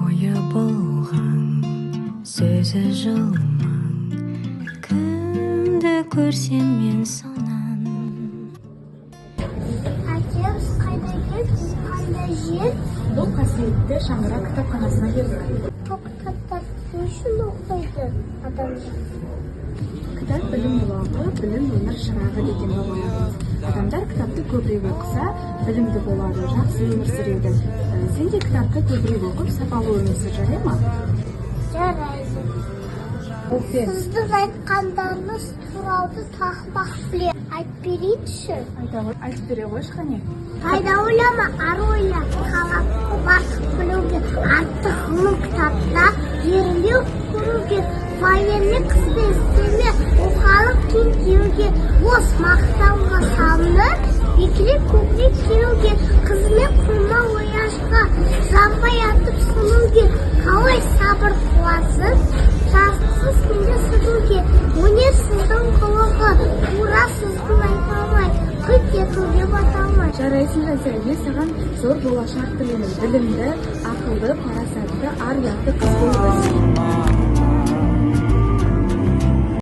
ойы болған, сөзі жылман, кімді көрсем мен сонан. Әкеміз қайда келді, қандай жер? Бұл қасиетті шаңырақ кітапханасына келдік. Бұл кітаптар не үшін оқиды адамдар? Кітап білім бұлағы, білім өмір шырағы деген бабаларымыз. Адамдар кітапты көбірек оқыса, білімді болады, жақсы өмір сүреді. Сен де кітапты көбірек оқып, сапалы өмір сүр, жарай ма? Жарайды. Сіздің айтқандарыңыз туралы тақпақ біле. Айтып берейінші. Айтып бере қойшы қане. Пайда ойлама, ар ойла. Қалапты басып білуге, артық ғылым кітапта ерлеу көруге, военный қызды істеме, оқалық киім киюге, бос мақтауға салынып, бекіре көкірек киюге, қызымен құрма ояшқа, жанбай атып сұлуге, қалай сабыр қуасыз, жарсыз күнде сызуге, өнер сіздің қылығы, тура сіздің айталмай, қыт етуге баталмай. Жарайсың Жансая, мен саған зор болашақ тілеймін. Білімді, ақылды, парасатты, ар-ұятты қыз болыңыз.